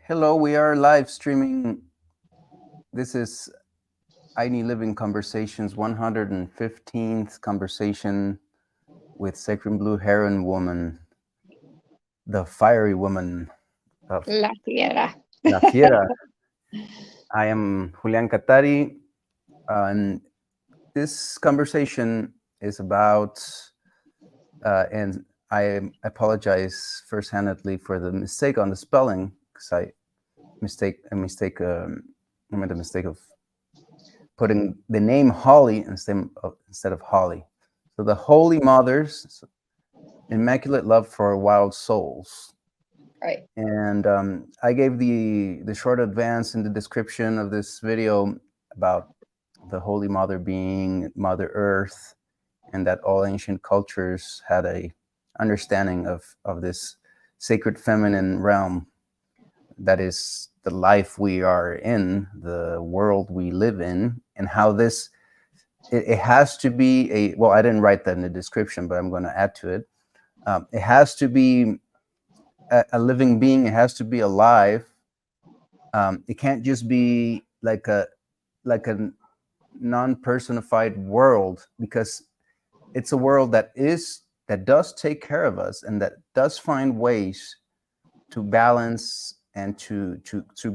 Hello, we are live streaming. This is ID Living Conversations 115th conversation with Sacred Blue Heron Woman, the fiery woman of La Fiera. La Fiera. I am Julian Catari, and this conversation is about, and I apologize first-handedly for the mistake on the spelling, because I made a mistake of putting the name Holly instead of Holly. So the Holy Mothers, immaculate love for wild souls. Right. And I gave the short advance in the description of this video about the Holy Mother being Mother Earth, and that all ancient cultures had a understanding of this sacred feminine realm that is the life we are in, the world we live in, and how this it has to be a, well, I didn't write that in the description, but I'm going to add to it. It has to be a living being. It has to be alive. It can't just be like a non-personified world, because it's a world that does take care of us and that does find ways to balance and to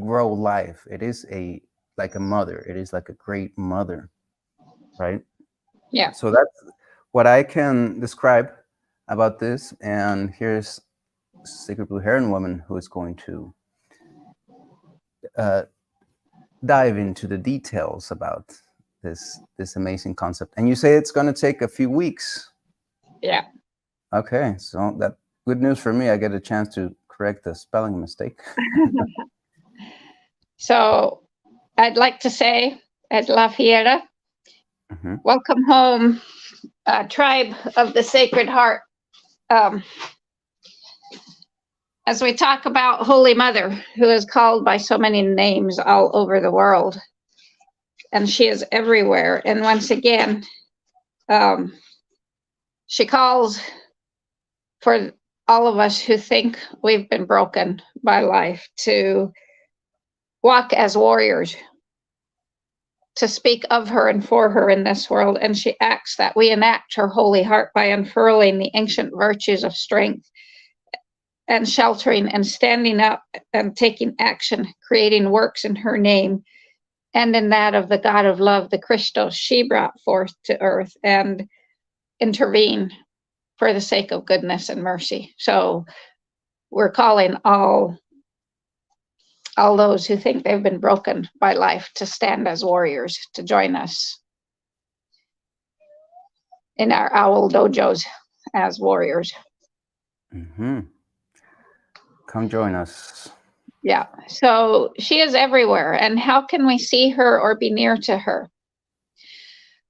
grow life. It is like a mother. It is like a great mother, right? Yeah. So that's what I can describe about this. And here's Sacred Blue Heron Woman, who is going to dive into the details about this amazing concept. And you say it's going to take a few weeks. Yeah. Okay, so that good news for me. I get a chance to correct the spelling mistake. So I'd like to say, at La Fiera, Mm-hmm. welcome home, tribe of the Sacred Heart. As we talk about Holy Mother, who is called by so many names all over the world, and she is everywhere. And once again, she calls for all of us who think we've been broken by life to walk as warriors, to speak of her and for her in this world. And she asks that we enact her holy heart by unfurling the ancient virtues of strength and sheltering and standing up and taking action, creating works in her name and in that of the God of love, the Christos she brought forth to earth, and intervene for the sake of goodness and mercy. So we're calling all those who think they've been broken by life to stand as warriors, to join us in our owl dojos as warriors. Mm-hmm. Come join us. Yeah. So she is everywhere. And how can we see her or be near to her?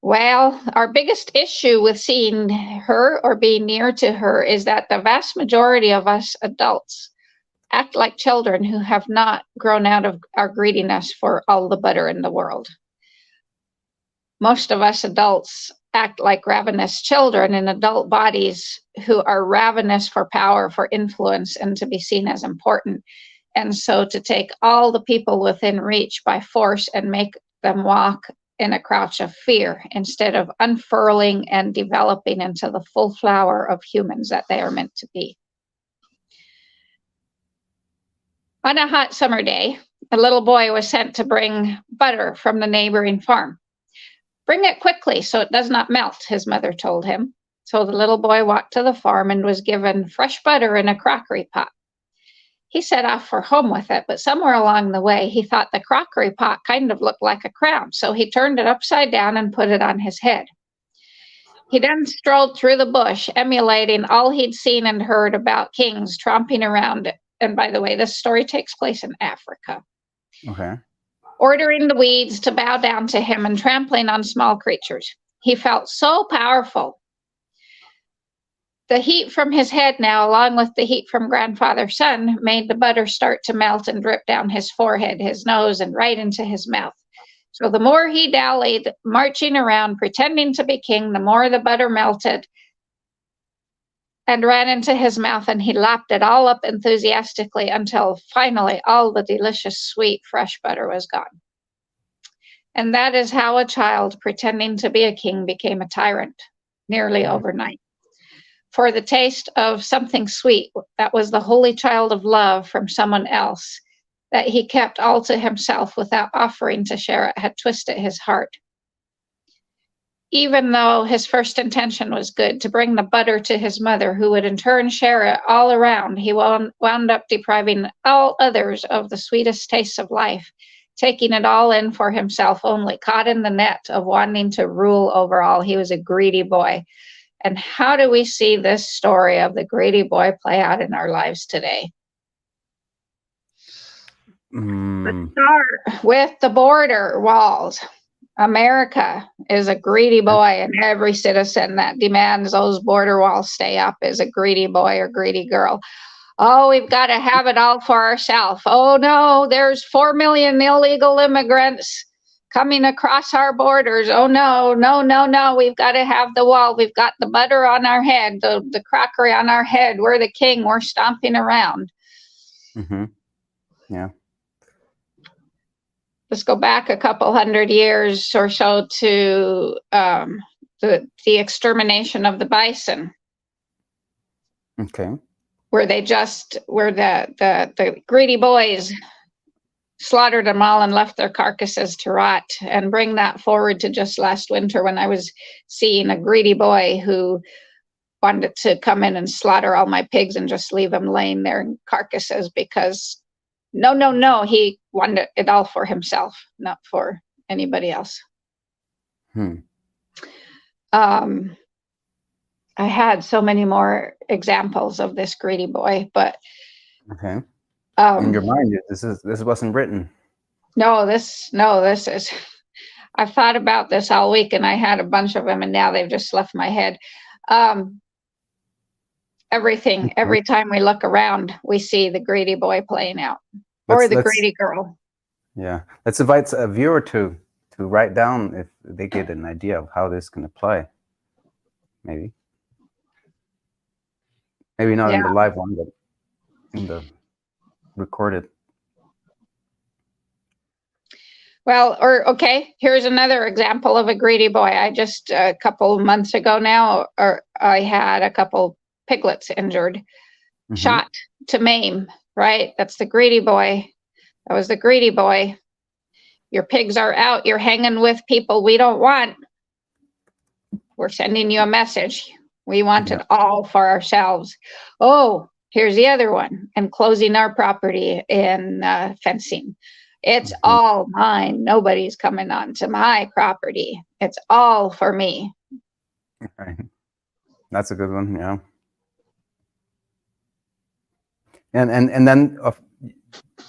Well, our biggest issue with seeing her or being near to her is that the vast majority of us adults act like children who have not grown out of our greediness for all the butter in the world. Most of us adults act like ravenous children in adult bodies who are ravenous for power, for influence, and to be seen as important. And so to take all the people within reach by force and make them walk in a crouch of fear instead of unfurling and developing into the full flower of humans that they are meant to be. On a hot summer day, a little boy was sent to bring butter from the neighboring farm. Bring it quickly so it does not melt, his mother told him. So the little boy walked to the farm and was given fresh butter in a crockery pot. He set off for home with it, but somewhere along the way, he thought the crockery pot kind of looked like a crown, so he turned it upside down and put it on his head. He then strolled through the bush, emulating all he'd seen and heard about kings tromping around it. And by the way, this story takes place in Africa. Okay. Ordering the weeds to bow down to him and trampling on small creatures. He felt so powerful. The heat from his head now, along with the heat from grandfather's sun, made the butter start to melt and drip down his forehead, his nose, and right into his mouth. So the more he dallied, marching around, pretending to be king, the more the butter melted. and ran into his mouth, and he lapped it all up enthusiastically until finally all the delicious, sweet, fresh butter was gone. And that is how a child pretending to be a king became a tyrant, nearly overnight. For the taste of something sweet that was the holy child of love from someone else, that he kept all to himself without offering to share it, had twisted his heart. Even though his first intention was good, to bring the butter to his mother, who would in turn share it all around, he wound up depriving all others of the sweetest tastes of life, taking it all in for himself only, caught in the net of wanting to rule over all. He was a greedy boy. And how do we see this story of the greedy boy play out in our lives today? Let's start with the border walls. America is a greedy boy, and every citizen that demands those border walls stay up is a greedy boy or greedy girl. Oh, we've got to have it all for ourselves. Oh no, there's 4 million illegal immigrants coming across our borders. Oh no, no, no, no, we've got to have the wall. We've got the butter on our head, the crockery on our head. We're the king. We're stomping around. Yeah. Let's go back a couple hundred years or so to the extermination of the bison. Okay. Where the greedy boys slaughtered them all and left their carcasses to rot. And bring that forward to just last winter, when I was seeing a greedy boy who wanted to come in and slaughter all my pigs and just leave them laying there in carcasses, because no, he wanted it all for himself, not for anybody else. I had so many more examples of this greedy boy, but okay. In your mind, this wasn't written. No, this is. I've thought about this all week, and I had a bunch of them, and now they've just left my head. Everything. Every time we look around, we see the greedy boy playing out, or the greedy girl. Yeah, let's invite a viewer to write down if they get an idea of how this can apply. Maybe not in the live one, but in the recorded. Well, okay, here's another example of a greedy boy. I just a couple months ago now, I had a couple piglets injured, shot to maim, right? That's the greedy boy. That was the greedy boy. Your pigs are out. You're hanging with people we don't want. We're sending you a message. We want it all for ourselves. Oh, here's the other one. And closing our property in fencing. It's all mine. Nobody's coming onto my property. It's all for me. Right. That's a good one. Yeah. And then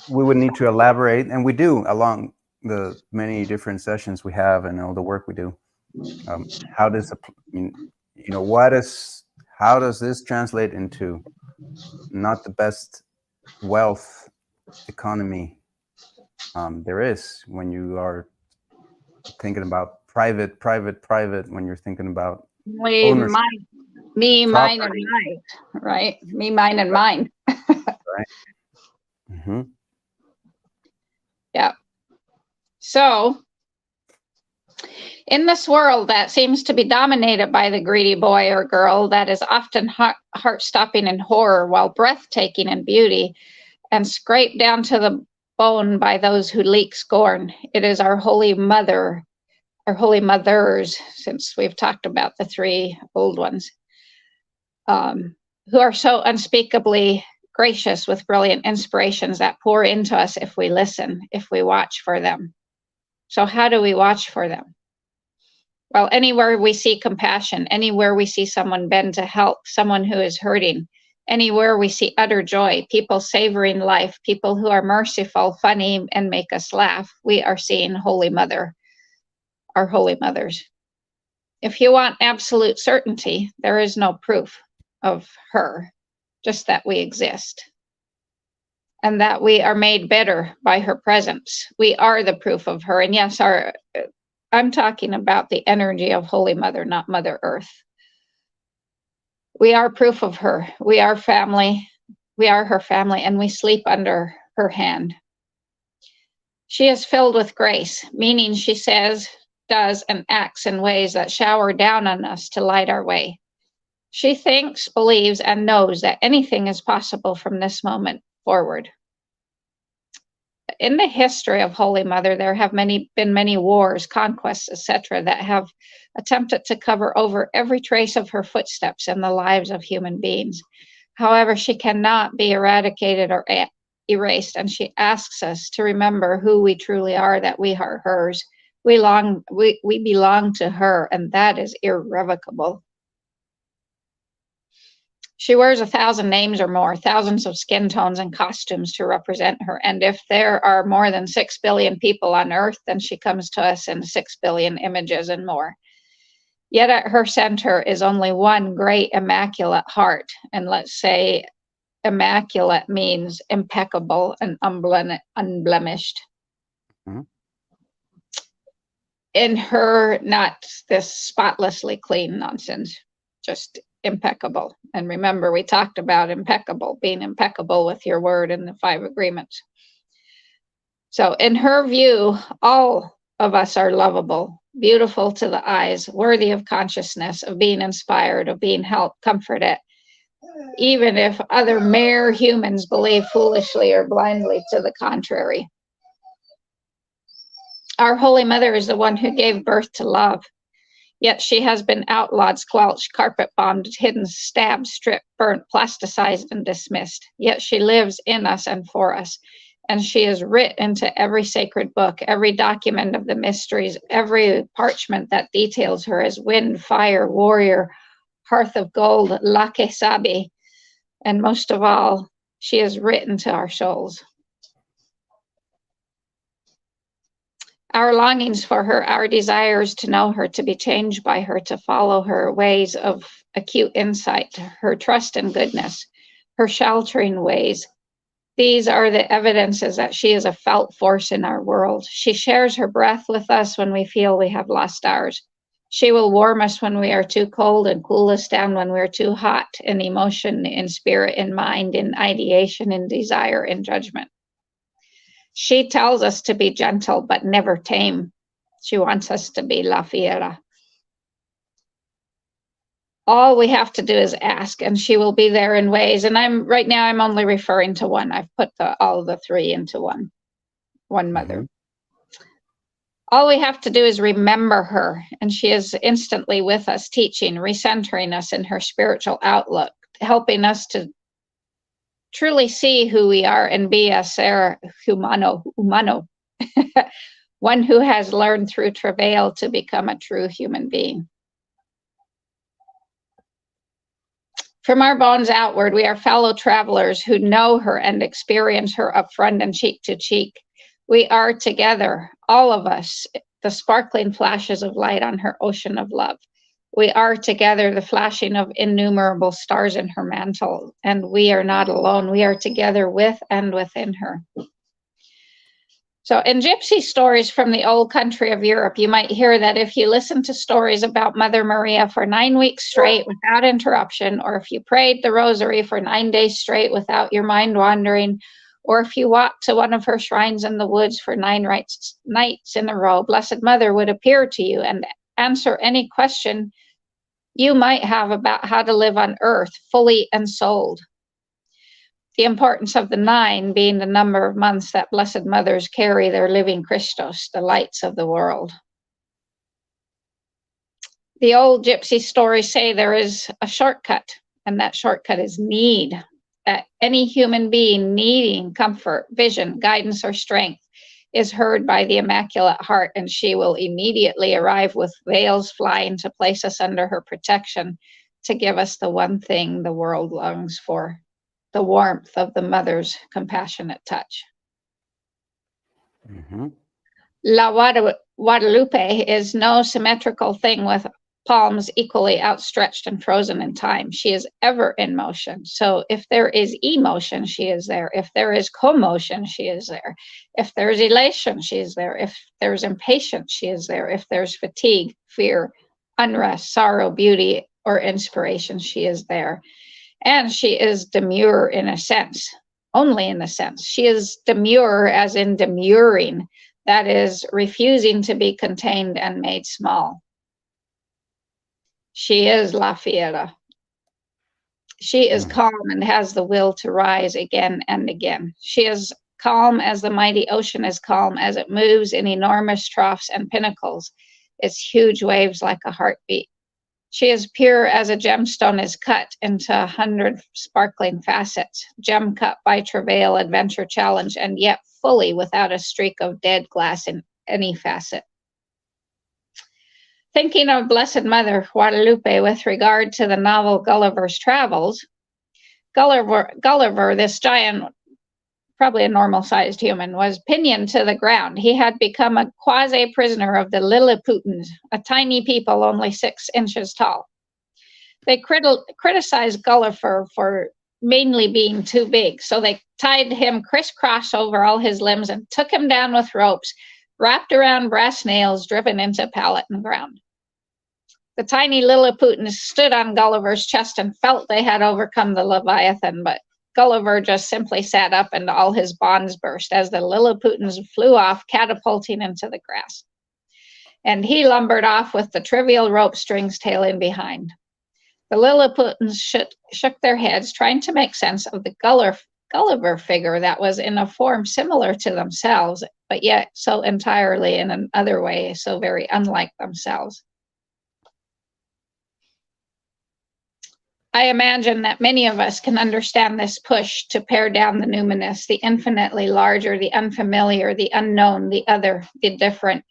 we would need to elaborate, and we do along the many different sessions we have and all the work we do. How does how does this translate into not the best wealth economy there is when you are thinking about private, when you're thinking about ownership, mine, and mine, right? Me, mine, and mine. Right. Yeah. So in this world that seems to be dominated by the greedy boy or girl, that is often heart-stopping in horror, while breathtaking in beauty, and scraped down to the bone by those who leak scorn, it is our holy mother, our holy mothers, since we've talked about the three old ones, who are so unspeakably gracious with brilliant inspirations that pour into us if we listen, if we watch for them. So how do we watch for them? Well, anywhere we see compassion, anywhere we see someone bend to help someone who is hurting, anywhere we see utter joy, people savoring life, people who are merciful, funny, and make us laugh, we are seeing Holy Mother, our holy mothers. If you want absolute certainty, there is no proof of her, just that we exist, and that we are made better by her presence. We are the proof of her. And yes, I'm talking about the energy of Holy Mother, not Mother Earth. We are proof of her. We are family. We are her family, and we sleep under her hand. She is filled with grace, meaning she says, does, and acts in ways that shower down on us to light our way. She thinks, believes, and knows that anything is possible from this moment forward. In the history of Holy Mother, there have been many wars, conquests, etc., that have attempted to cover over every trace of her footsteps in the lives of human beings. However, she cannot be eradicated or erased, and she asks us to remember who we truly are, that we are hers. We belong to her, and that is irrevocable. She wears 1,000 names or more, thousands of skin tones and costumes to represent her. And if there are more than 6 billion people on Earth, then she comes to us in 6 billion images and more. Yet at her center is only one great immaculate heart. And let's say immaculate means impeccable and unblemished. Mm-hmm. In her, not this spotlessly clean nonsense, just impeccable. And remember, we talked about impeccable, being impeccable with your word in the 5 agreements. So in her view, all of us are lovable, beautiful to the eyes, worthy of consciousness, of being inspired, of being helped, comforted, even if other mere humans believe foolishly or blindly to the contrary. Our Holy Mother is the one who gave birth to love. Yet she has been outlawed, squelched, carpet bombed, hidden, stabbed, stripped, burnt, plasticized, and dismissed. Yet she lives in us and for us. And she is writ into every sacred book, every document of the mysteries, every parchment that details her as wind, fire, warrior, hearth of gold, lake sabi. And most of all, she is written to our souls. Our longings for her, our desires to know her, to be changed by her, to follow her ways of acute insight, her trust and goodness, her sheltering ways. These are the evidences that she is a felt force in our world. She shares her breath with us when we feel we have lost ours. She will warm us when we are too cold and cool us down when we're too hot in emotion, in spirit, in mind, in ideation, in desire, in judgment. She tells us to be gentle, but never tame. She wants us to be la fiera. All we have to do is ask, and she will be there in ways. And right now I'm only referring to one. I've put all the 3 into one mother. Mm-hmm. All we have to do is remember her, and she is instantly with us, teaching, recentering us in her spiritual outlook, helping us to truly see who we are and be a ser humano, one who has learned through travail to become a true human being. From our bones outward, we are fellow travelers who know her and experience her up front and cheek to cheek. We are together, all of us, the sparkling flashes of light on her ocean of love. We are together, the flashing of innumerable stars in her mantle, and we are not alone. We are together with and within her. So in gypsy stories from the old country of Europe, you might hear that if you listen to stories about Mother Maria for 9 weeks straight without interruption, or if you prayed the rosary for 9 days straight without your mind wandering, or if you walked to one of her shrines in the woods for 9 nights in a row, Blessed Mother would appear to you and answer any question you might have about how to live on earth fully ensouled. The importance of the 9 being the number of months that Blessed Mothers carry their living Christos, the lights of the world. The old gypsy stories say there is a shortcut, and that shortcut is need. That any human being needing comfort, vision, guidance, or strength is heard by the Immaculate Heart, and she will immediately arrive with veils flying to place us under her protection, to give us the one thing the world longs for, the warmth of the Mother's compassionate touch. Mm-hmm. La Guadalupe is no symmetrical thing with palms equally outstretched and frozen in time. She is ever in motion. So if there is emotion, she is there. If there is commotion, she is there. If there's elation, she is there. If there's impatience, she is there. If there's fatigue, fear, unrest, sorrow, beauty, or inspiration, she is there. And she is demure in a sense, only in a sense. She is demure as in demurring, that is, refusing to be contained and made small. She is La Fiera. She is calm and has the will to rise again and again. She is calm as the mighty ocean is calm as it moves in enormous troughs and pinnacles, its huge waves like a heartbeat. She is pure as a gemstone is cut into 100 sparkling facets, gem cut by travail, adventure, challenge, and yet fully without a streak of dead glass in any facet. Thinking of Blessed Mother Guadalupe with regard to the novel Gulliver's Travels, Gulliver, this giant, probably a normal-sized human, was pinioned to the ground. He had become a quasi-prisoner of the Lilliputans, a tiny people only 6 inches tall. They criticized Gulliver for mainly being too big, so they tied him crisscross over all his limbs and took him down with ropes, wrapped around brass nails driven into pallet and ground. The tiny Lilliputans stood on Gulliver's chest and felt they had overcome the Leviathan, but Gulliver just simply sat up and all his bonds burst as the Lilliputans flew off, catapulting into the grass. And he lumbered off with the trivial rope strings tailing behind. The Lilliputans shook their heads, trying to make sense of the Gulliver figure that was in a form similar to themselves, but yet so entirely in another way, so very unlike themselves. I imagine that many of us can understand this push to pare down the numinous, the infinitely larger, the unfamiliar, the unknown, the other, the different,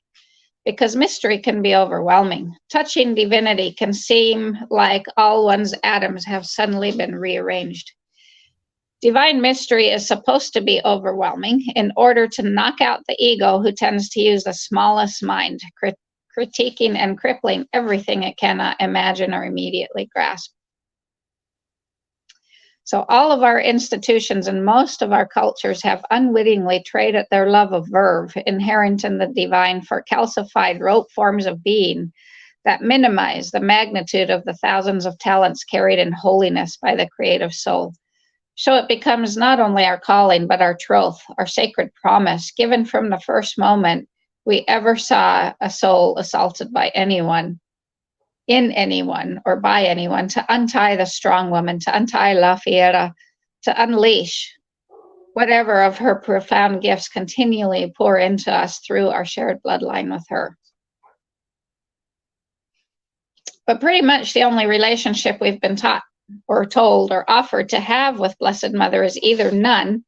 because mystery can be overwhelming. Touching divinity can seem like all one's atoms have suddenly been rearranged. Divine mystery is supposed to be overwhelming in order to knock out the ego who tends to use the smallest mind, critiquing and crippling everything it cannot imagine or immediately grasp. So all of our institutions and most of our cultures have unwittingly traded their love of verve, inherent in the divine, for calcified rope forms of being that minimize the magnitude of the thousands of talents carried in holiness by the creative soul. So it becomes not only our calling, but our troth, our sacred promise, given from the first moment we ever saw a soul assaulted by anyone, in anyone, or by anyone, to untie the strong woman, to untie La Fiera, to unleash whatever of her profound gifts continually pour into us through our shared bloodline with her. But pretty much the only relationship we've been taught or told or offered to have with Blessed Mother is either none,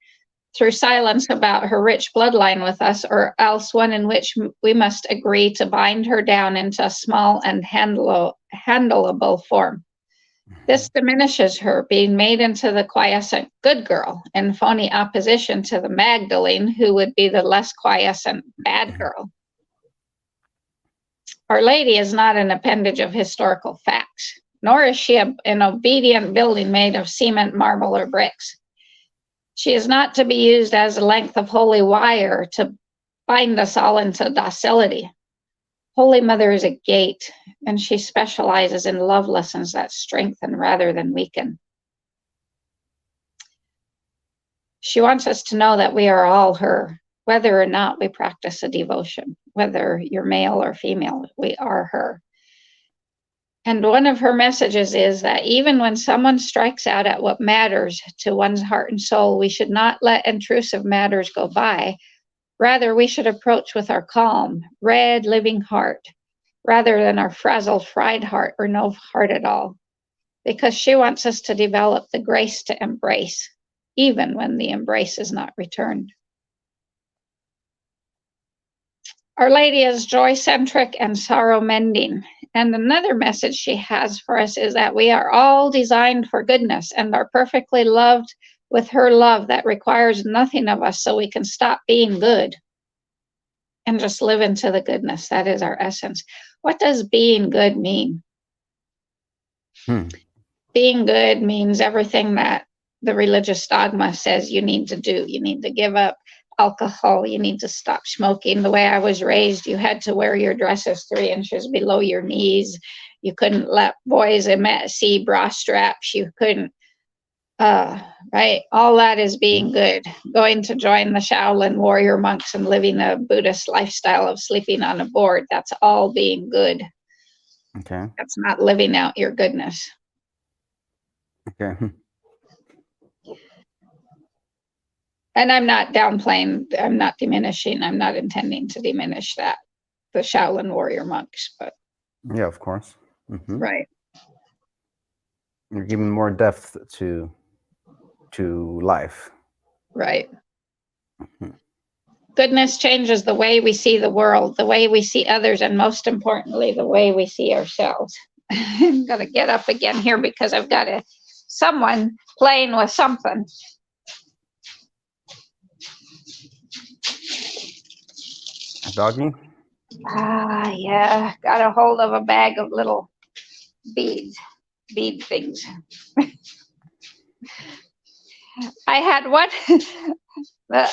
through silence about her rich bloodline with us, or else one in which we must agree to bind her down into a small and handleable form. This diminishes her, being made into the quiescent good girl, in phony opposition to the Magdalene, who would be the less quiescent bad girl. Our Lady is not an appendage of historical facts, nor is she an obedient building made of cement, marble, or bricks. She is not to be used as a length of holy wire to bind us all into docility. Holy Mother is a gate, and she specializes in love lessons that strengthen rather than weaken. She wants us to know that we are all her, whether or not we practice a devotion, whether you're male or female, we are her. And one of her messages is that even when someone strikes out at what matters to one's heart and soul, we should not let intrusive matters go by. Rather, we should approach with our calm, red, living heart, rather than our frazzled, fried heart or no heart at all. Because she wants us to develop the grace to embrace, even when the embrace is not returned. Our Lady is joy-centric and sorrow-mending. And another message she has for us is that we are all designed for goodness and are perfectly loved with her love that requires nothing of us, so we can stop being good and just live into the goodness. That is our essence. What does being good mean? Being good means everything that the religious dogma says you need to do. You need to give up alcohol, you need to stop smoking. The way I was raised, you had to wear your dresses 3 inches below your knees. You couldn't let boys see bra straps. You couldn't, right? All that is being good. Going to join the Shaolin warrior monks and living a Buddhist lifestyle of sleeping on a board. That's all being good. Okay. That's not living out your goodness. Okay. And I'm not downplaying, I'm not diminishing, I'm not intending to diminish that, the Shaolin warrior monks, but. Yeah, of course. Right. You're giving more depth to life. Right. Goodness changes the way we see the world, the way we see others, and most importantly, the way we see ourselves. I'm going to get up again here because I've got someone playing with something. A doggy? Yeah, got a hold of a bag of little bead things. I had one.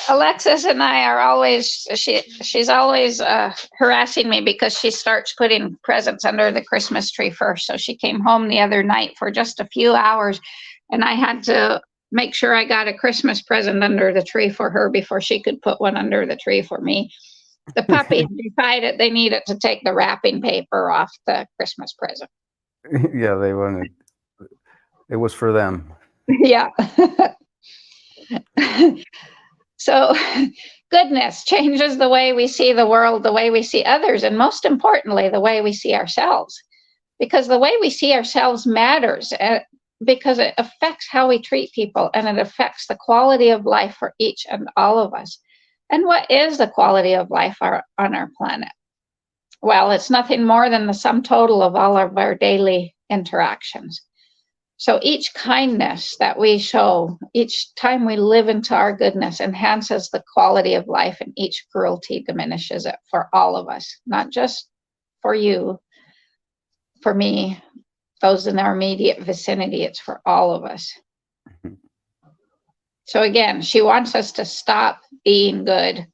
Alexis and I are always, she's always harassing me because she starts putting presents under the Christmas tree first. So she came home the other night for just a few hours, and I had to make sure I got a Christmas present under the tree for her before she could put one under the tree for me. The puppies decided they needed to take the wrapping paper off the Christmas present. Yeah, they wanted. It was for them. Yeah. So goodness changes the way we see the world, the way we see others, and most importantly, the way we see ourselves. Because the way we see ourselves matters, because it affects how we treat people, and it affects the quality of life for each and all of us. And what is the quality of life on our planet? Well, it's nothing more than the sum total of all of our daily interactions. So each kindness that we show, each time we live into our goodness, enhances the quality of life, and each cruelty diminishes it for all of us, not just for you, for me, those in our immediate vicinity. It's for all of us. So again, she wants us to stop being good.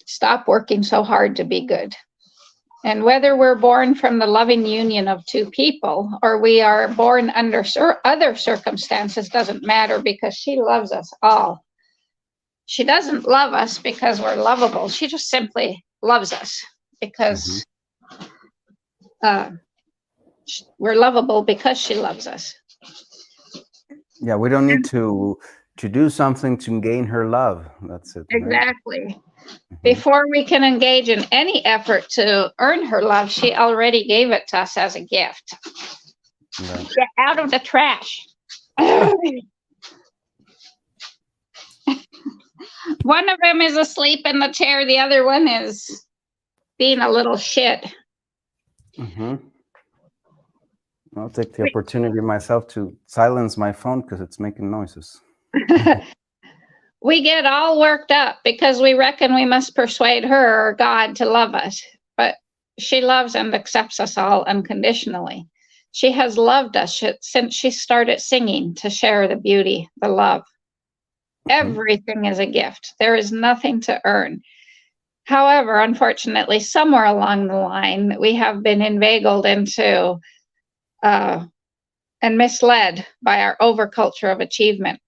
Stop working so hard to be good. And whether we're born from the loving union of two people or we are born under other circumstances doesn't matter, because she loves us all. She doesn't love us because we're lovable. She just simply loves us because we're lovable because she loves us. Yeah, we don't need to do something to gain her love. That's it. Exactly. Right? Before we can engage in any effort to earn her love, she already gave it to us as a gift. Right. Get out of the trash. One of them is asleep in the chair. The other one is being a little shit. I'll take the opportunity myself to silence my phone because it's making noises. We get all worked up because we reckon we must persuade her or God to love us. But she loves and accepts us all unconditionally. She has loved us since she started singing to share the beauty, the love. Everything is a gift. There is nothing to earn. However, unfortunately, somewhere along the line, we have been inveigled into and misled by our overculture of achievement.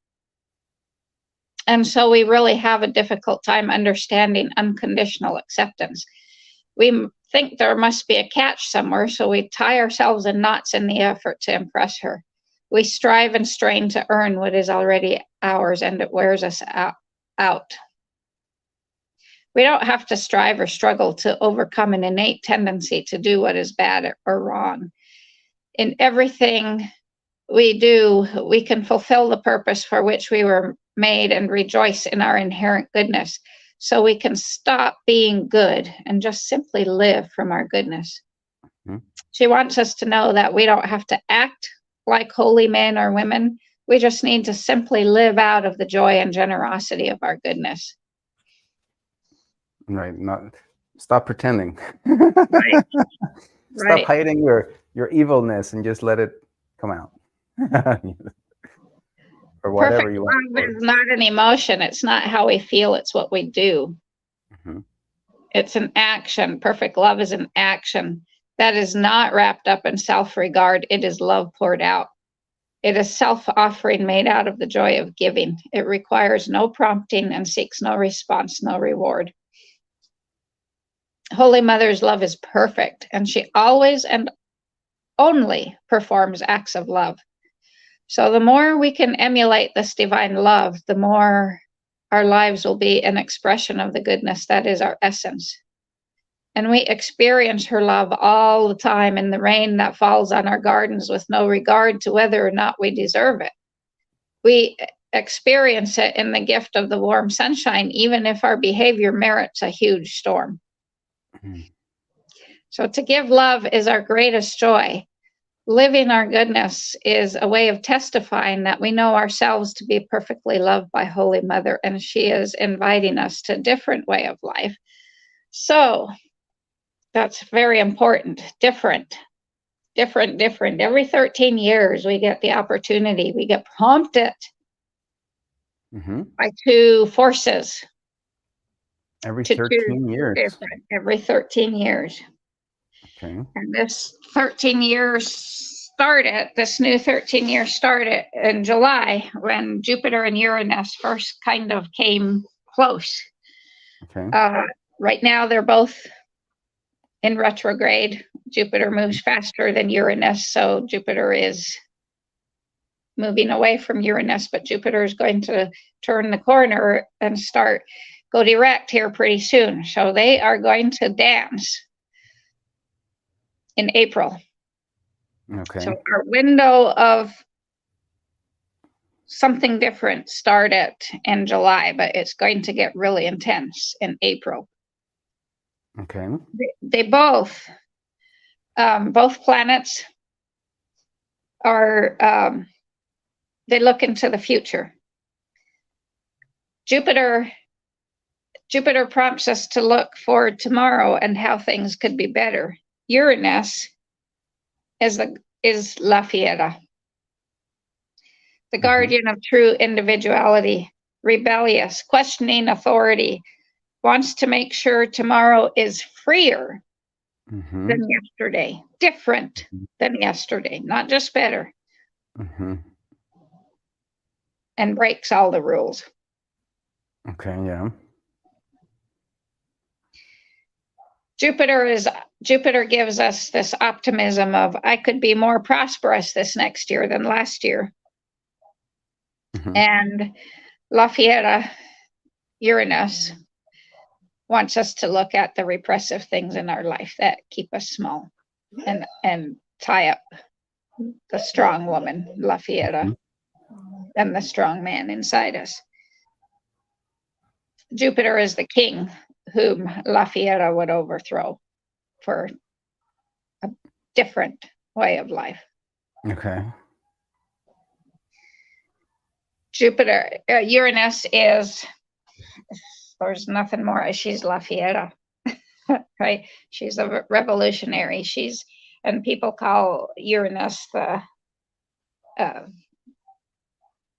And so we really have a difficult time understanding unconditional acceptance. We think there must be a catch somewhere, so we tie ourselves in knots in the effort to impress her. We strive and strain to earn what is already ours, and it wears us out. We don't have to strive or struggle to overcome an innate tendency to do what is bad or wrong. In everything we do, we can fulfill the purpose for which we were made and rejoice in our inherent goodness. So we can stop being good and just simply live from our goodness. She wants us to know that we don't have to act like holy men or women. We just need to simply live out of the joy and generosity of our goodness. Right. Stop pretending. Right. Stop hiding your evilness and just let it come out. Or whatever Perfect you want. love is not an emotion. It's not how we feel. It's what we do. It's an action. Perfect love is an action. that is not wrapped up in self-regard. It is love poured out. It is self-offering made out of the joy of giving. It requires no prompting and seeks no response, no reward. Holy Mother's love is perfect, and she always and only performs acts of love. So the more we can emulate this divine love, the more our lives will be an expression of the goodness that is our essence. And we experience her love all the time in the rain that falls on our gardens with no regard to whether or not we deserve it. We experience it in the gift of the warm sunshine, even if our behavior merits a huge storm. Mm-hmm. So to give love is our greatest joy. Living our goodness is a way of testifying that we know ourselves to be perfectly loved by Holy Mother, and she is inviting us to a different way of life. So that's very important. Different. Every 13 years, we get the opportunity, we get prompted by two forces. Every 13 years. Different. Every 13 years. Okay. And this 13 years started, this new 13 years started in July when Jupiter and Uranus first kind of came close. Okay. Right now, they're both in retrograde. Jupiter moves faster than Uranus, so Jupiter is moving away from Uranus, but Jupiter is going to turn the corner and go direct here pretty soon. So they are going to dance in April. Okay. So our window of something different started in July, but it's going to get really intense in April. Okay. They both planets are, they look into the future. Jupiter prompts us to look forward tomorrow and how things could be better. Uranus is La Fiera, the guardian of true individuality, rebellious, questioning authority, wants to make sure tomorrow is freer than yesterday, different than yesterday, not just better, and breaks all the rules. Okay, yeah. Jupiter gives us this optimism of, I could be more prosperous this next year than last year. And La Fiera, Uranus, wants us to look at the repressive things in our life that keep us small and tie up the strong woman, La Fiera, and the strong man inside us. Jupiter is the king whom La Fiera would overthrow for a different way of life. Okay. Uranus is, there's nothing more. She's La Fiera, right? She's a revolutionary. And people call Uranus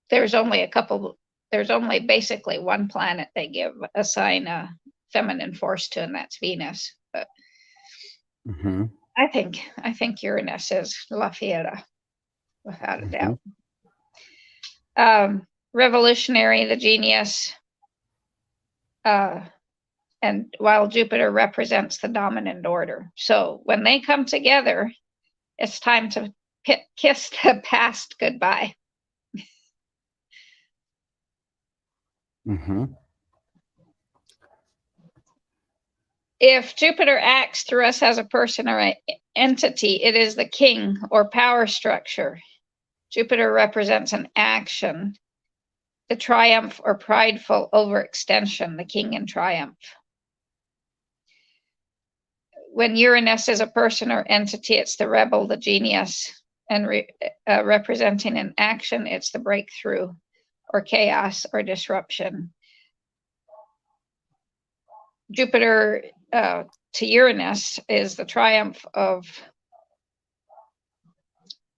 there's only basically one planet they assign a feminine force to, and that's Venus. But I think Uranus is La Fiera, without a doubt. Revolutionary, the genius, and while Jupiter represents the dominant order. So when they come together, it's time to kiss the past goodbye. If Jupiter acts through us as a person or an entity, it is the king or power structure. Jupiter represents an action, the triumph or prideful overextension, the king in triumph. When Uranus is a person or entity, it's the rebel, the genius, and representing an action, it's the breakthrough or chaos or disruption. Jupiter to Uranus is the triumph of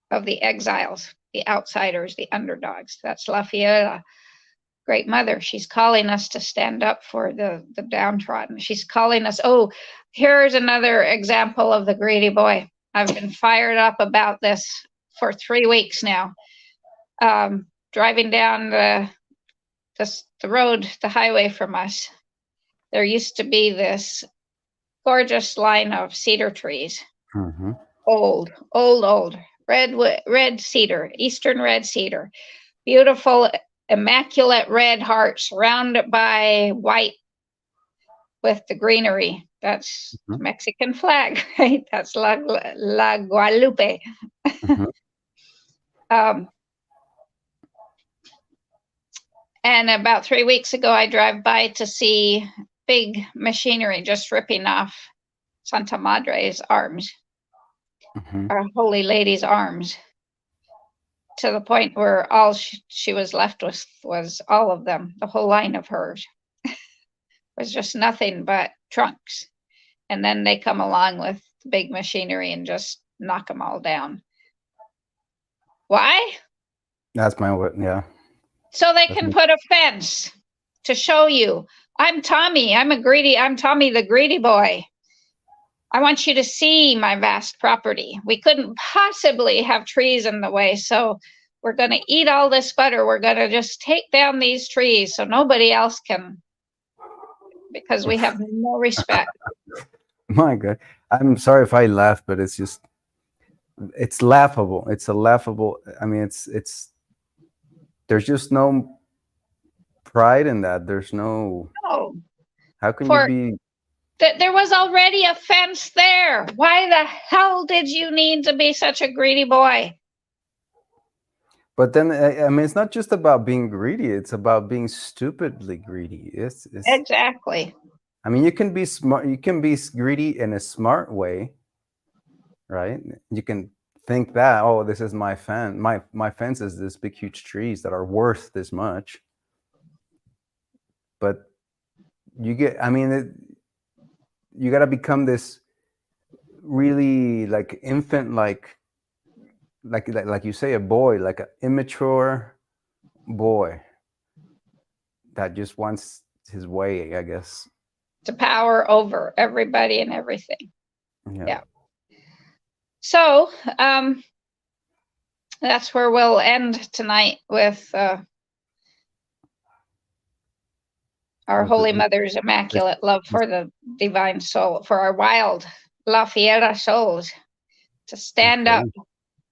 the exiles, the outsiders, the underdogs. That's La Fiera, Great Mother. She's calling us to stand up for the downtrodden. She's calling us. Oh, here's another example of the greedy boy. I've been fired up about this for 3 weeks now. Driving down the road, the highway from us, there used to be this gorgeous line of cedar trees. Mm-hmm. Old red cedar, eastern red cedar, beautiful immaculate red heart surrounded by white with the greenery. That's the Mexican flag, right? That's La Guadalupe. And about 3 weeks ago, I drive by to see big machinery just ripping off Santa Madre's arms, Our Holy Lady's arms, to the point where all she was left with was all of them, the whole line of hers. Was just nothing but trunks. And then they come along with the big machinery and just knock them all down. Why? That's my word, yeah. So they can put a fence to show you, I'm Tommy, I'm Tommy the greedy boy. I want you to see my vast property. We couldn't possibly have trees in the way, so we're going to eat all this butter. We're going to just take down these trees so nobody else can, because we have no respect. My God. I'm sorry if I laugh, but it's laughable. It's a laughable, I mean, there's just no pride in that. There's no, how can you be? There was already a fence there. Why the hell did you need to be such a greedy boy? But then, I mean, it's not just about being greedy. It's about being stupidly greedy. It's exactly. I mean, you can be smart. You can be greedy in a smart way, right? You can think that, oh, this is my fence. My fence is this big, huge trees that are worth this much. But you get, I mean, you got to become this really like infant, like you say, a boy, like an immature boy that just wants his way, I guess. To power over everybody and everything. Yeah. So that's where we'll end tonight with our Holy Mother's immaculate love for the divine soul, for our wild La Fiera souls, to stand up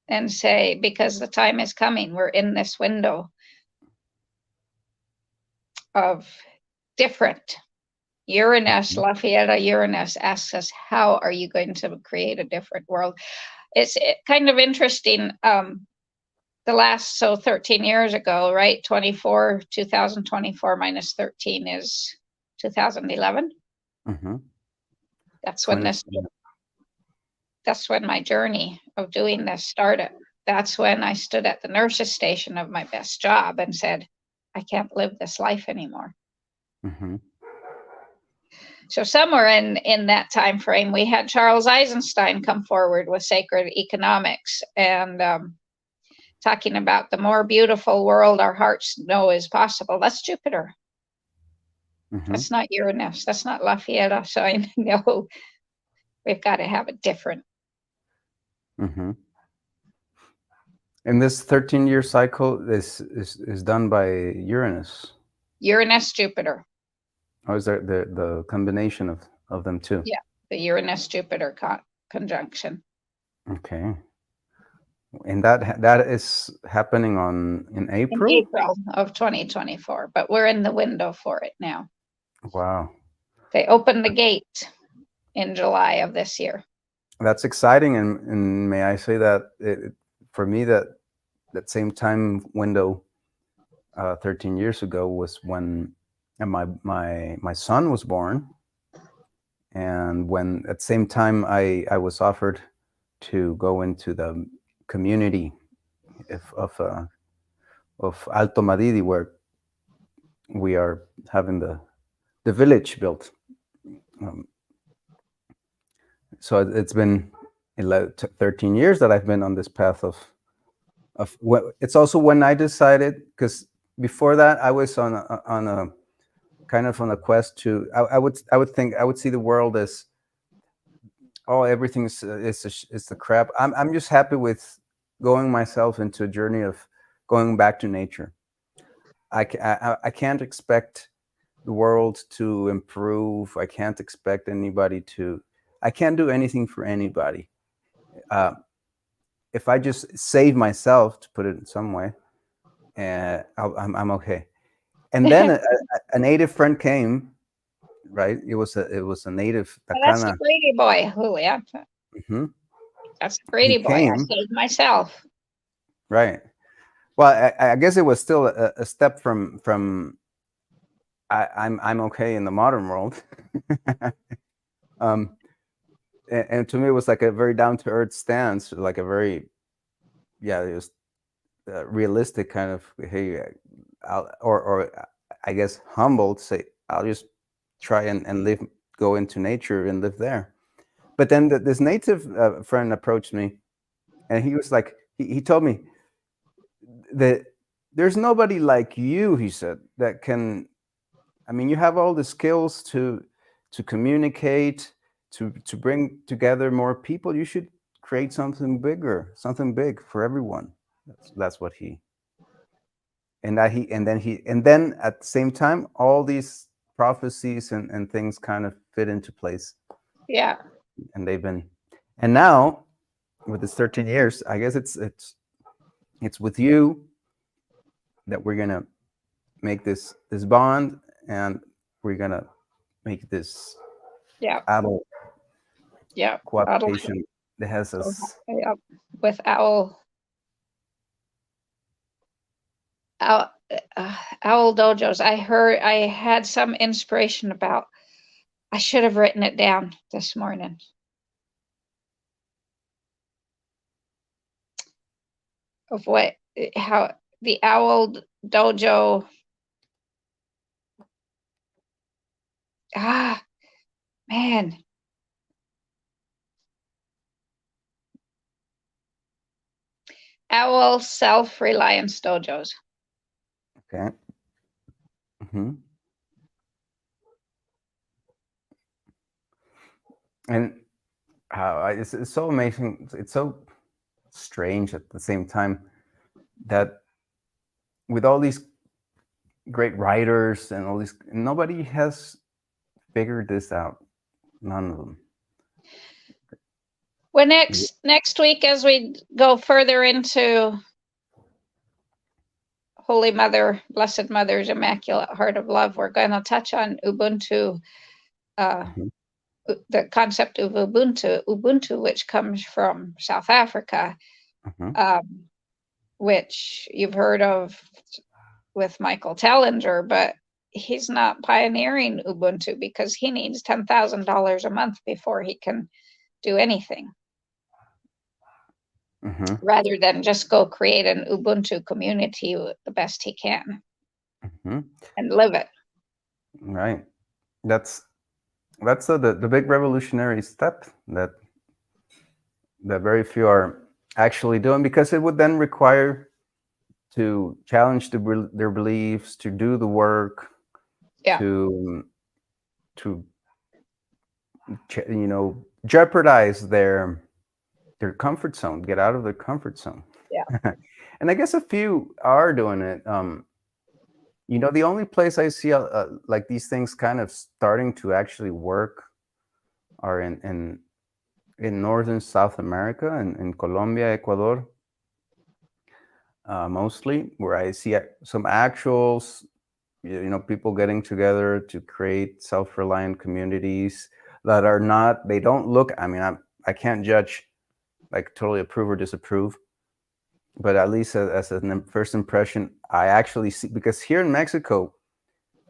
and say, because the time is coming, we're in this window of different. Uranus, La Fiera Uranus asks us, how are you going to create a different world? It's kind of interesting. The last, 13 years ago, right? 2024 minus 13 is 2011. That's when that's when my journey of doing this started. That's when I stood at the nurse's station of my best job and said, I can't live this life anymore. So somewhere in that time frame, we had Charles Eisenstein come forward with Sacred Economics and talking about the more beautiful world our hearts know is possible. That's Jupiter. That's not Uranus. That's not La Fiera. So I know we've got to have it different. And this 13-year cycle is done by Uranus. Uranus, Jupiter. Or is there the combination of them too? Yeah, the Uranus-Jupiter conjunction. Okay. And that is happening in April? In April of 2024, but we're in the window for it now. Wow. They opened the gate in July of this year. That's exciting, and may I say that for me that same time window 13 years ago was when my son was born, and when at the same time I was offered to go into the community of Alto Madidi, where we are having the village built. So it's been 13 years that I've been on this path of it's also when I decided, because before that, I was on a kind of on a quest to. I would think I would see the world as, oh, everything's is the crap. I'm just happy with going myself into a journey of going back to nature. I can't expect the world to improve. I can't expect anybody to. I can't do anything for anybody. Uh, if I just save myself, to put it in some way, I'm okay. And then a native friend came. Right, it was a native That's the Takana. Grady boy, Julia. Hmm. That's the He Grady boy. I came. saved myself. Right. Well, I guess it was still a step from I'm okay in the modern world. um, and to me, it was like a very down to earth stance, like a very, yeah, it was realistic kind of, hey, or I guess humble to say, I'll just try and live, go into nature and live there. But then this native friend approached me, and he was like, he told me that there's nobody like you, he said, that can. I mean, you have all the skills to communicate, to bring together more people. You should create something bigger, something big for everyone. That's what he. And that he and then at the same time, all these prophecies and things kind of fit into place. Yeah. And they've been, and now with this 13 years, I guess it's with you that we're gonna make this bond, and we're gonna make this Yeah. adult Yeah. cooperation that has So, us. yeah, with owl, owl dojos. I had some inspiration about. I should have written it down this morning. Of what, how the owl dojo. Ah, man. Owl self-reliance dojos. Okay. Hmm. And it's so amazing. It's so strange at the same time that with all these great writers and all these, nobody has figured this out. None of them. Well, next week, as we go further into Holy Mother, Blessed Mother's Immaculate Heart of Love, we're going to touch on Ubuntu, the concept of Ubuntu, which comes from South Africa, which you've heard of with Michael Tellinger, but he's not pioneering Ubuntu because he needs $10,000 a month before he can do anything. Rather than just go create an Ubuntu community the best he can and live it. Right. That's the big revolutionary step that very few are actually doing, because it would then require to challenge their beliefs, to do the work, to jeopardize their comfort zone, get out of their comfort zone. Yeah. And I guess a few are doing it. The only place I see like these things kind of starting to actually work are in northern South America, and in Colombia, Ecuador, mostly, where I see some actuals, people getting together to create self-reliant communities that are not, they don't look, I mean, I can't judge, like totally approve or disapprove, but at least as a first impression, I actually see, because here in Mexico,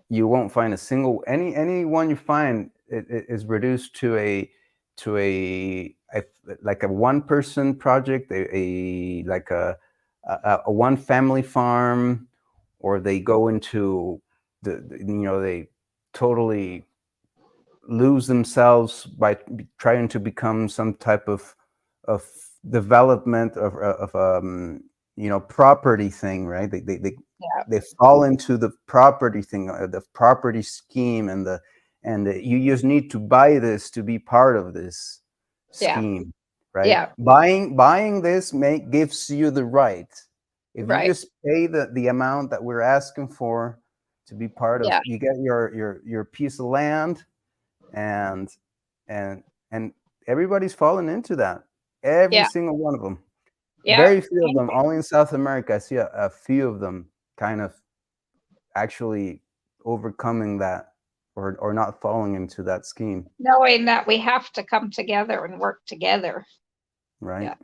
you won't find a single, anyone you find, it is reduced to a like a one-person project, like a one family farm, or they go into they totally lose themselves by trying to become some type of development of property thing, right? They they fall into the property thing, the property scheme, and you just need to buy this to be part of this Yeah. scheme, right? Yeah. Buying this gives you the right. If you Right. just pay the amount that we're asking for to be part of, Yeah. you get your piece of land, and and and everybody's fallen into that. Every Yeah. single one of them. Yeah. Very few of them. Only in South America, I see a few of them kind of actually overcoming that, or not falling into that scheme. Knowing that we have to come together and work together. Right. Yeah.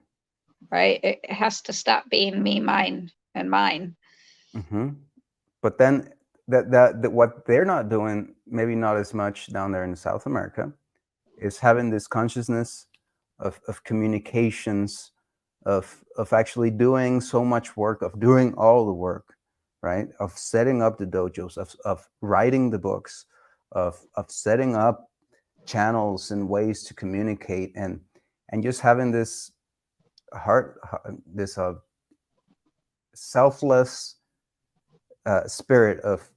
Right. It has to stop being me, mine, and mine. Mm-hmm. But then that what they're not doing, maybe not as much down there in South America, is having this consciousness of communications, of actually doing so much work, of doing all the work, right? Of setting up the dojos, of writing the books, of setting up channels and ways to communicate, and just having this heart, this selfless spirit of,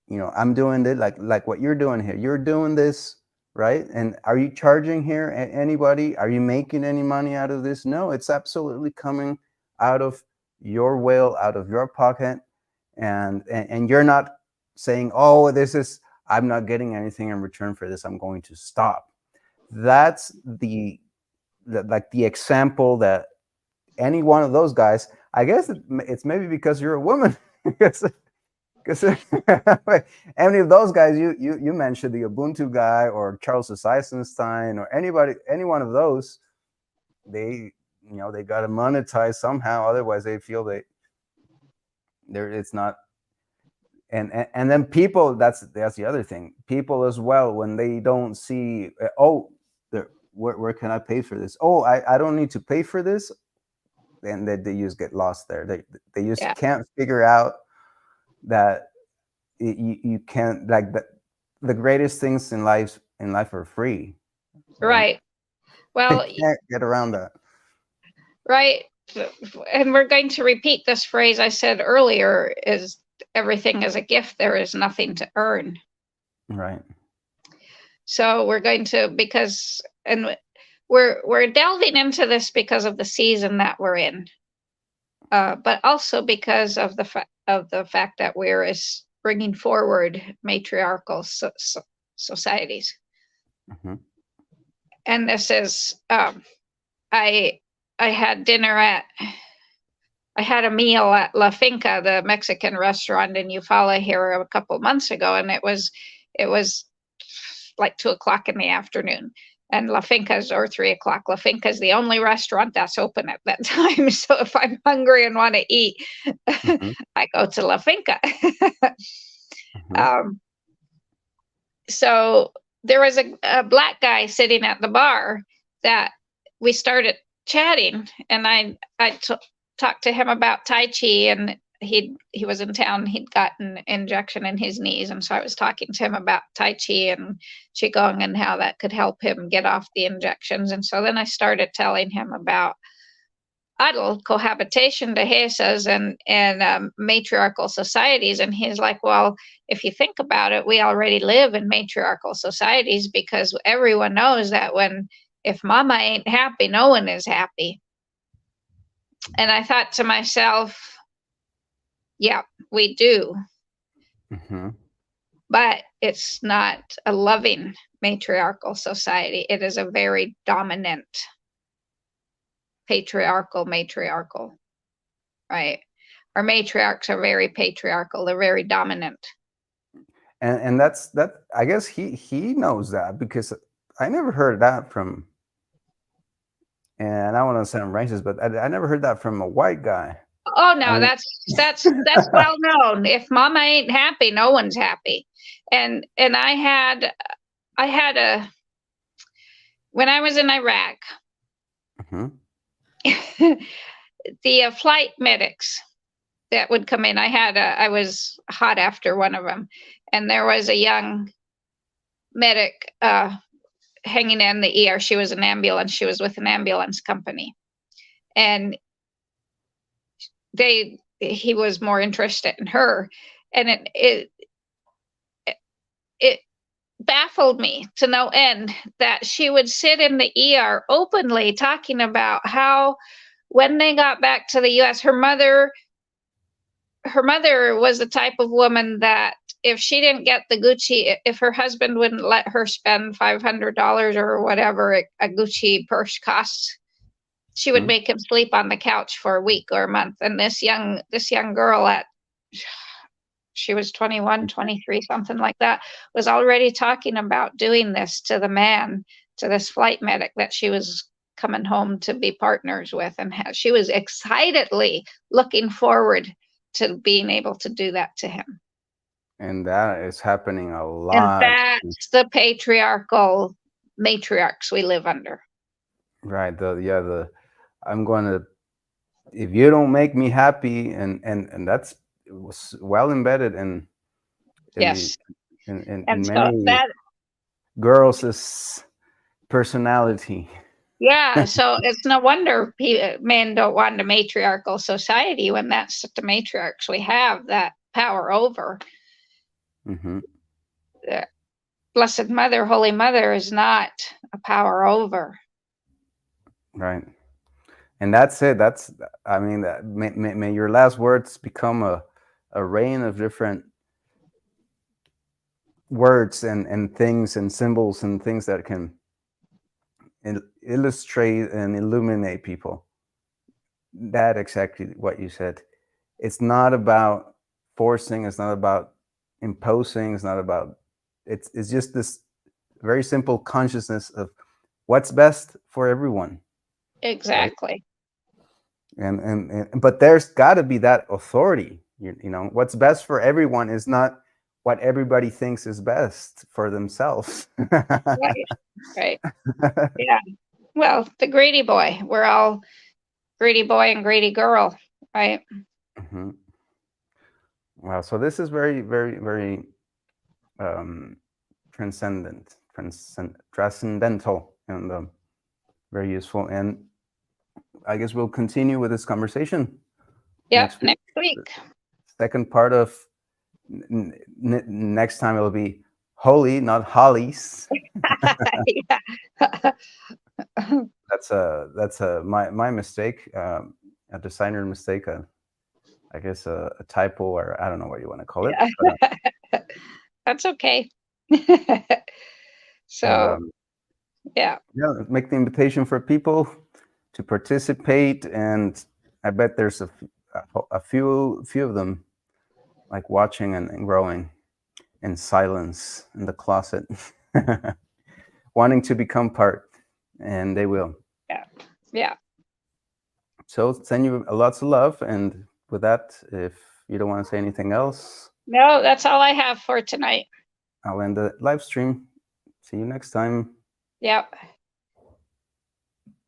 I'm doing it like what you're doing here. You're doing this, right? And are you charging here anybody? Are you making any money out of this? No, it's absolutely coming out of your will, out of your pocket, and you're not saying, oh, I'm not getting anything in return for this, I'm going to stop. That's like the example that any one of those guys, I guess it's maybe because you're a woman. because any of those guys you mentioned, the Ubuntu guy or Charles Eisenstein or any one of those, they they got to monetize somehow, otherwise they feel it's not. And then people, that's the other thing, people as well, when they don't see, oh, where can I pay for this? Oh, I don't need to pay for this. And they just get lost there. They just can't figure out that you can't, like, the greatest things in life are free. Right. Well, you can't get around that. Right. And we're going to repeat this phrase I said earlier, is everything is a gift, there is nothing to earn. Right. So we're going to, and we're delving into this because of the season that we're in, but also because of the fact that we're bringing forward matriarchal societies. Mm-hmm. And this is, I had I had a meal at La Finca, the Mexican restaurant in Eufaula here a couple months ago, and it was like 2:00 in the afternoon. And La Finca's, or 3:00. La Finca's the only restaurant that's open at that time. So if I'm hungry and want to eat, mm-hmm. I go to La Finca. Mm-hmm. So there was a black guy sitting at the bar that we started chatting, and I talked to him about Tai Chi, and he was in town. He'd gotten an injection in his knees, and so I was talking to him about Tai Chi and Qigong and how that could help him get off the injections. And so then I started telling him about idle cohabitation, dehesas, and matriarchal societies. And he's like, well, if you think about it, we already live in matriarchal societies, because everyone knows that if mama ain't happy, no one is happy. And I thought to myself, yeah, we do. Mm-hmm. But it's not a loving matriarchal society. It is a very dominant matriarchal, right? Our matriarchs are very patriarchal. They're very dominant. And that I guess he knows that, because I never heard that from, and I don't want to sound racist, but I never heard that from a white guy. Oh no, I mean, that's well known. If mama ain't happy, no one's happy. And I had when I was in Iraq, mm-hmm. the flight medics that would come in, I was hot after one of them, and there was a young medic hanging in the ER. She was an ambulance. She was with an ambulance company, and they he was more interested in her. And it baffled me to no end that she would sit in the ER openly talking about how when they got back to the US, her mother was the type of woman that if she didn't get the Gucci, if her husband wouldn't let her spend $500 or whatever a Gucci purse costs, she would make him sleep on the couch for a week or a month. And this young girl, she was 21, 23, something like that, was already talking about doing this to the man, to this flight medic that she was coming home to be partners with. And she was excitedly looking forward to being able to do that to him. And that is happening a lot. And that's the patriarchal matriarchs we live under. Right. I'm going to, if you don't make me happy, and that's well embedded in Yes. in And so many that girls' personality. Yeah, so it's no wonder men don't want a matriarchal society when that's the matriarchs we have that power over. Mm-hmm. The Blessed Mother, Holy Mother is not a power over. Right. And that's it. I mean, that may your last words become a rain of different words and things and symbols and things that can illustrate and illuminate people. That exactly what you said. It's not about forcing. It's not about imposing. It's not about. It's just this very simple consciousness of what's best for everyone. Exactly. Right? And but there's got to be that authority. You know, what's best for everyone is not what everybody thinks is best for themselves. Right. Yeah. Well, the greedy boy. We're all greedy boy and greedy girl, right? Mm-hmm. Wow. So this is very, very, very transcendental, and very useful. And I guess we'll continue with this conversation. Yeah, next week. Second part of next time it'll be holy, not hollies. That's my mistake, a designer mistake, I guess a typo, or I don't know what you want to call it. But, that's okay. So yeah, make the invitation for people to participate, and I bet there's a few of them like watching and growing in silence in the closet, wanting to become part, and they will. Yeah. So send you lots of love, and with that, if you don't want to say anything else, no, that's all I have for tonight. I'll end the live stream. See you next time. Yep.